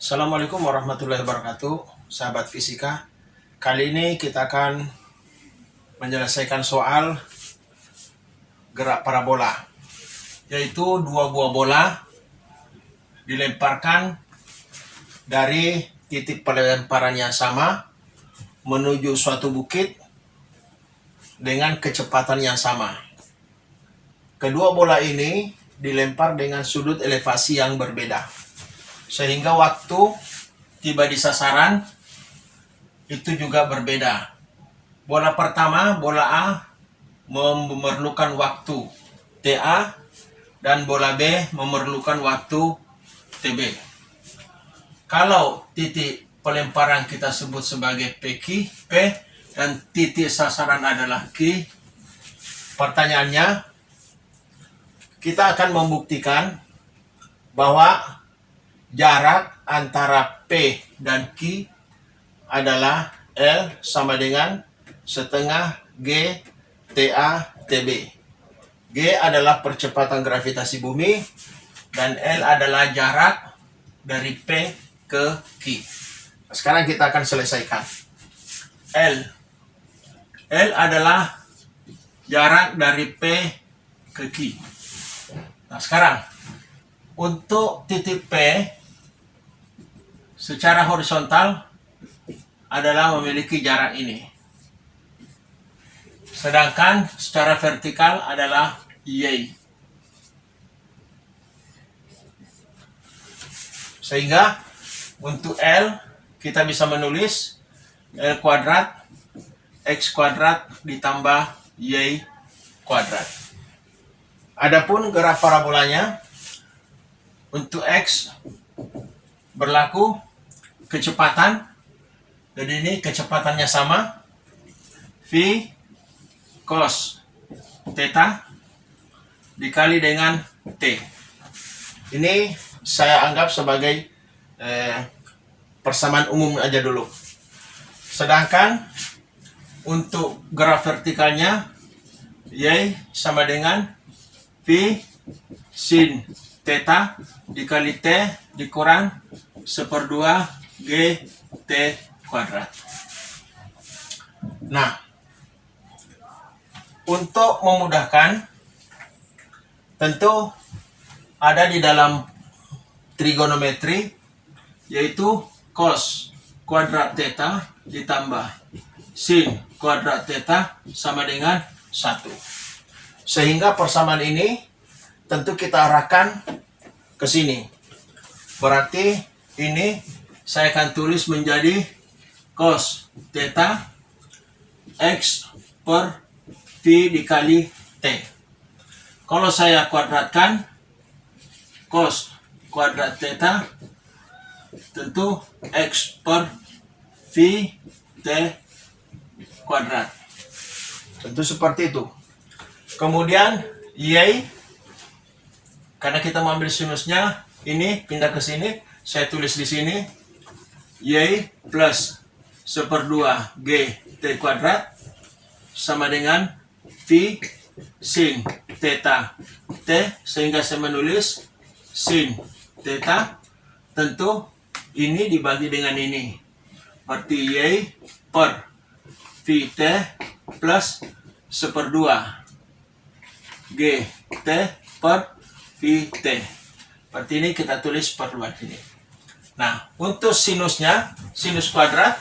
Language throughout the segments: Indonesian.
Assalamualaikum warahmatullahi wabarakatuh, sahabat fisika. Kali ini kita akan menyelesaikan soal gerak parabola, yaitu dua buah bola dilemparkan dari titik pelemparan yang sama menuju suatu bukit dengan kecepatan yang sama. Kedua bola ini dilempar dengan sudut elevasi yang berbeda, sehingga waktu tiba di sasaran itu juga berbeda. Bola pertama, bola A, memerlukan waktu TA, dan bola B memerlukan waktu TB. Kalau titik pelemparan kita sebut sebagai P dan titik sasaran adalah Q, pertanyaannya, kita akan membuktikan bahwa jarak antara P dan Q adalah L sama dengan setengah G TA TB. G adalah percepatan gravitasi bumi dan L adalah jarak dari P ke Q. Sekarang kita akan selesaikan. L adalah jarak dari P ke Q. Nah, sekarang untuk titik P secara horizontal adalah memiliki jarak ini. Sedangkan secara vertikal adalah Y. Sehingga untuk L kita bisa menulis L kuadrat X kuadrat ditambah Y kuadrat. Adapun gerak parabolanya untuk X berlaku kecepatan, jadi ini kecepatannya sama, V cos theta dikali dengan T. Ini saya anggap sebagai persamaan umum aja dulu. Sedangkan untuk gerak vertikalnya Y sama dengan V sin theta dikali T dikurang 1/2 G T kuadrat. Nah, untuk memudahkan, tentu ada di dalam trigonometri, yaitu cos kuadrat theta ditambah sin kuadrat theta sama dengan 1. Sehingga persamaan ini tentu kita arahkan ke sini. Berarti ini saya akan tulis menjadi cos theta X per V dikali T. Kalau saya kuadratkan cos kuadrat theta, tentu X per V T kuadrat. Tentu seperti itu. Kemudian Y, karena kita mengambil sinusnya, ini pindah ke sini, saya tulis di sini Y plus 1/2 G T kuadrat sama dengan V sin theta T, sehingga saya menulis sin theta, tentu ini dibagi dengan ini, berarti Y per V T plus 1/2 G T per V T. Berarti ini kita tulis per 2 ini. Nah, untuk sinusnya, sinus kuadrat,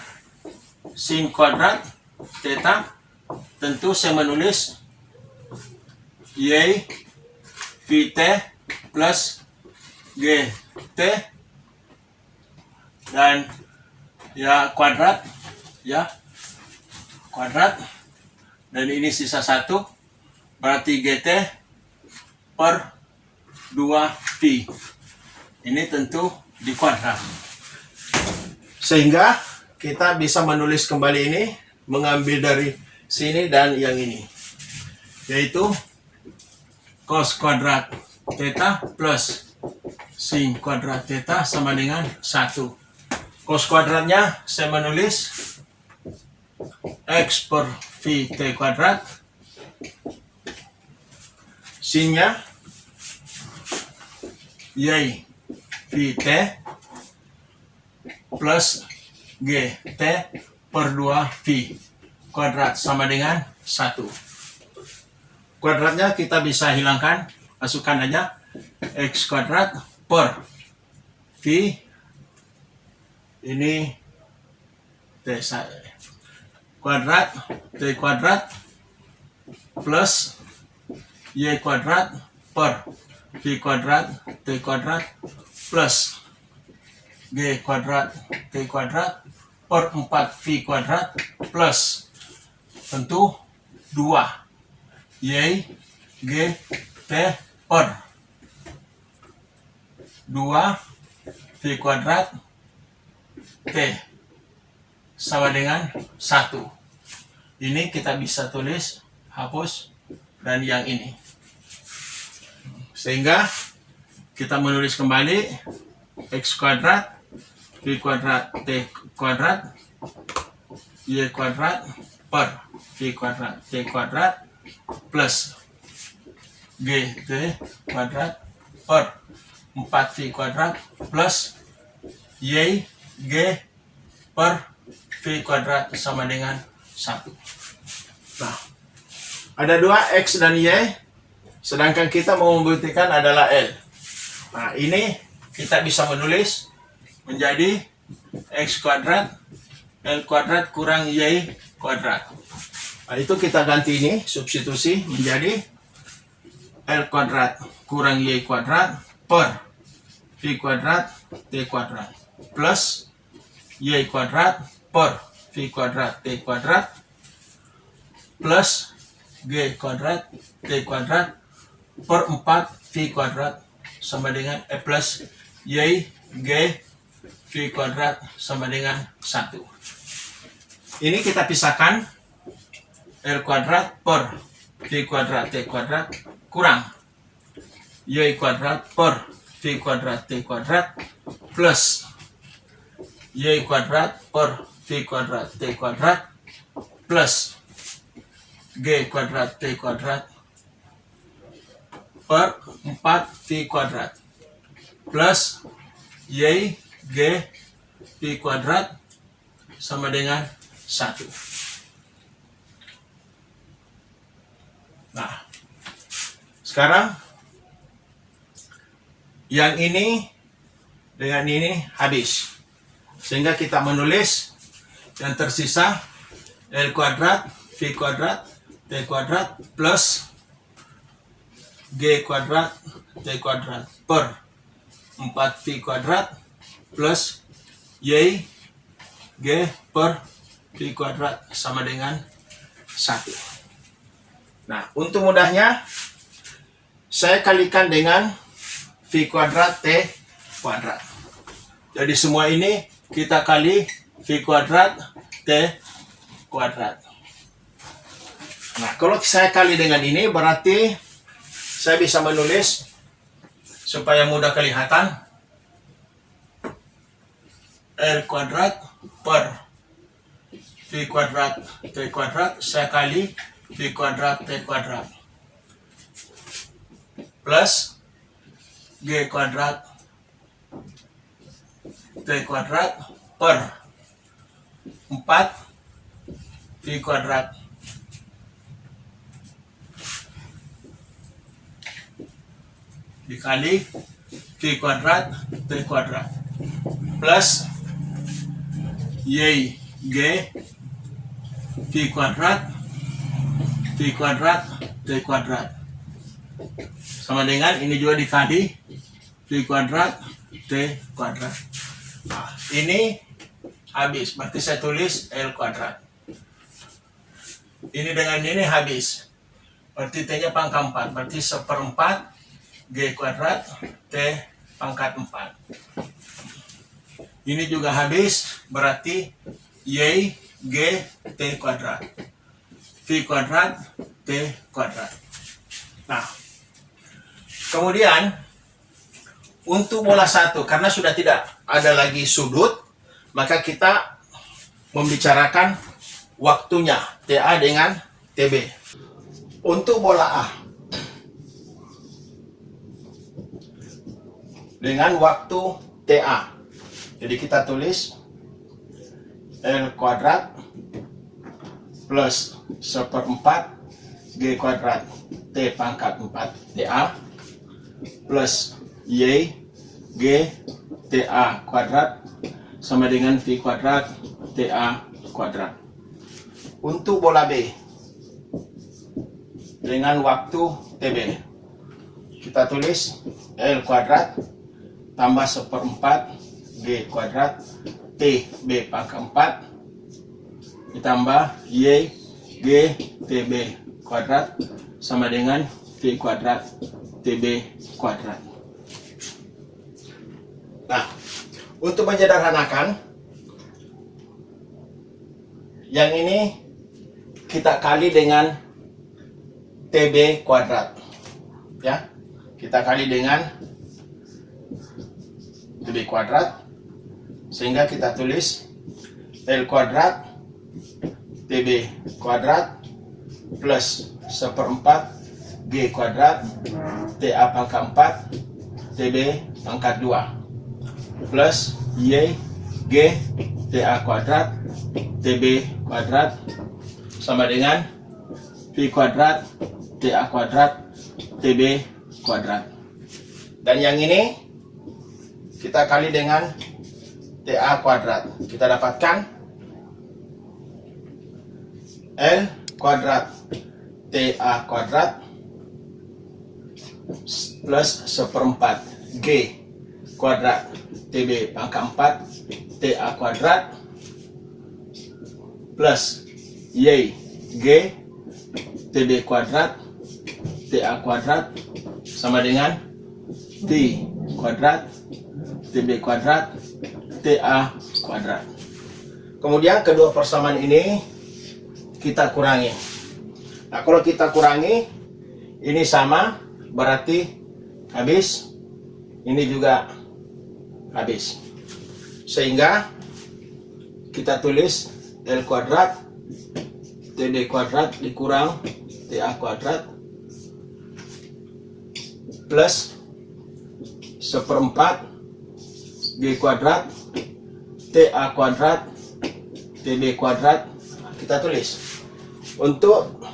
sin kuadrat theta, tentu saya menulis Y V T plus G T dan kuadrat, kuadrat, dan ini sisa 1, berarti GT per 2V. Ini tentu dikuadrat. Sehingga kita bisa menulis kembali ini, mengambil dari sini dan yang ini, yaitu cos kuadrat theta plus sin kuadrat theta sama dengan 1. Cos kuadratnya saya menulis X per V T kuadrat, sinnya Y V T plus GT per 2 V kuadrat sama dengan 1. Kuadratnya kita bisa hilangkan, masukkan aja X kuadrat per V ini T kuadrat T kuadrat plus Y kuadrat per V kuadrat T kuadrat plus G kuadrat T kuadrat per 4V kuadrat plus tentu 2 Y G T per 2 V kuadrat T sama dengan 1. Ini kita bisa tulis hapus dan yang ini. Sehingga kita menulis kembali X kuadrat V kuadrat T kuadrat Y kuadrat per V kuadrat T kuadrat plus GT kuadrat per 4V kuadrat plus Y G per V kuadrat sama dengan 1. Nah, ada 2 X dan Y, sedangkan kita mau membuktikan adalah L. Nah, ini kita bisa menulis menjadi X kuadrat L kuadrat kurang Y kuadrat. Nah, itu kita ganti ini, substitusi menjadi L kuadrat kurang Y kuadrat per V kuadrat T kuadrat plus Y kuadrat per V kuadrat T kuadrat plus G kuadrat T kuadrat per 4V kuadrat sama dengan plus Y G V kuadrat sama dengan 1. Ini kita pisahkan L kuadrat per V kuadrat T kuadrat kurang Y kuadrat per V kuadrat T kuadrat plus Y kuadrat per V kuadrat T kuadrat plus G kuadrat T kuadrat per 4V kuadrat plus Y G V kuadrat sama dengan 1. Nah, sekarang yang ini dengan ini habis. Sehingga kita menulis yang tersisa L kuadrat V kuadrat T kuadrat plus G kuadrat T kuadrat per 4V kuadrat plus Y G per V kuadrat sama dengan 1. Nah, untuk mudahnya saya kalikan dengan V kuadrat T kuadrat. Jadi semua ini kita kali V kuadrat T kuadrat. Nah, kalau saya kali dengan ini berarti saya bisa menulis supaya mudah kelihatan L kuadrat per V kuadrat T kuadrat saya kali V kuadrat T kuadrat plus G kuadrat T kuadrat per 4V kuadrat dikali V kuadrat T kuadrat plus Y G V kuadrat T kuadrat sama dengan ini juga dikali V kuadrat T kuadrat. Nah, ini habis, berarti saya tulis L kuadrat. Ini dengan ini habis, berarti T-nya pangkat 4, berarti 1/4 G kuadrat T pangkat 4. Ini juga habis, berarti Y G T kuadrat V kuadrat T kuadrat. Nah, kemudian untuk bola 1, karena sudah tidak ada lagi sudut, maka kita membicarakan waktunya TA dengan TB. Untuk bola A dengan waktu TA, jadi kita tulis L kuadrat plus 1/4 G kuadrat T pangkat 4 TA plus Y G TA kuadrat sama dengan V kuadrat TA kuadrat. Untuk bola B dengan waktu TB, kita tulis L kuadrat tambah 1/4 G kuadrat T B pangkat 4 ditambah Y G TB kuadrat sama dengan V kuadrat TB kuadrat. Nah, untuk menyederhanakan, yang ini kita kali dengan TB kuadrat. Ya, kita kali dengan TB kuadrat, sehingga kita tulis L kuadrat TB kuadrat plus 1/4 G kuadrat TA pangkat 4 TB pangkat 2 plus Y G TA kuadrat TB kuadrat sama dengan V kuadrat TA kuadrat TB kuadrat. Dan yang ini kita kali dengan TA kuadrat. Kita dapatkan L kuadrat TA kuadrat plus 1/4 G kuadrat TB pangkat 4 TA kuadrat plus Y G TB kuadrat TA kuadrat sama dengan T kuadrat TB kuadrat TA kuadrat. Kemudian kedua persamaan ini kita kurangi. Nah, kalau kita kurangi, ini sama, berarti habis. Ini juga habis. Sehingga kita tulis L kuadrat TB kuadrat dikurang TA kuadrat plus 1/4 G kuadrat TA kuadrat TB kuadrat. Kita tulis untuk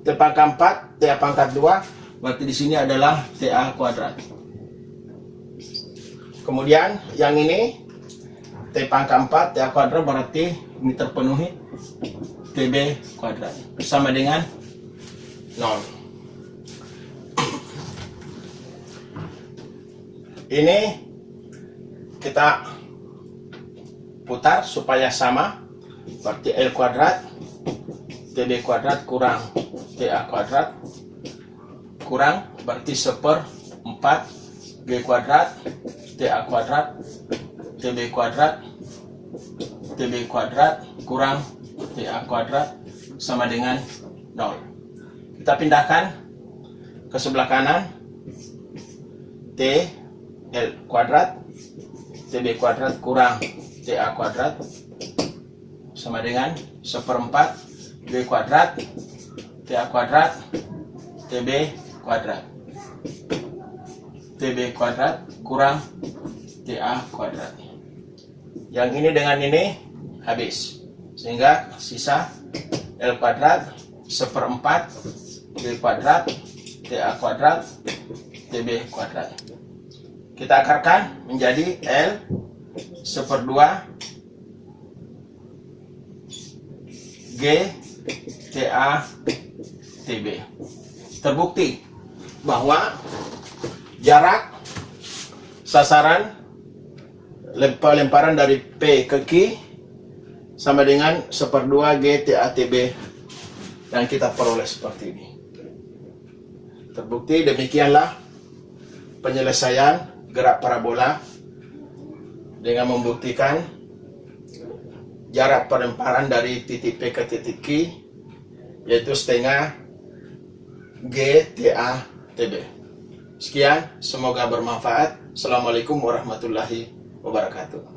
T pangkat 4 TA pangkat 2, berarti di sini adalah TA kuadrat. Kemudian yang ini T pangkat 4 TA kuadrat, berarti ini terpenuhi TB kuadrat sama dengan 0. Ini kita putar supaya sama, berarti L kuadrat TB kuadrat kurang TA kuadrat kurang, berarti 1/4 G kuadrat TA kuadrat TB kuadrat kurang TA kuadrat sama dengan 0. Kita pindahkan ke sebelah kanan. T L kuadrat TB kuadrat kurang TA kuadrat sama dengan 1/4 G kuadrat TA kuadrat TB kuadrat kurang TA kuadrat. Yang ini dengan ini habis, sehingga sisa L kuadrat 1/4 G kuadrat TA kuadrat TB kuadrat. Kita akarkan menjadi L 1/2 G TA TB. Terbukti bahwa jarak sasaran lemparan dari P ke Q sama dengan 1/2 G TA TB yang kita peroleh seperti ini. Terbukti. Demikianlah penyelesaian gerak parabola dengan membuktikan jarak pelemparan dari titik P ke titik Q yaitu setengah G TA TB. Sekian, semoga bermanfaat. Assalamualaikum warahmatullahi wabarakatuh.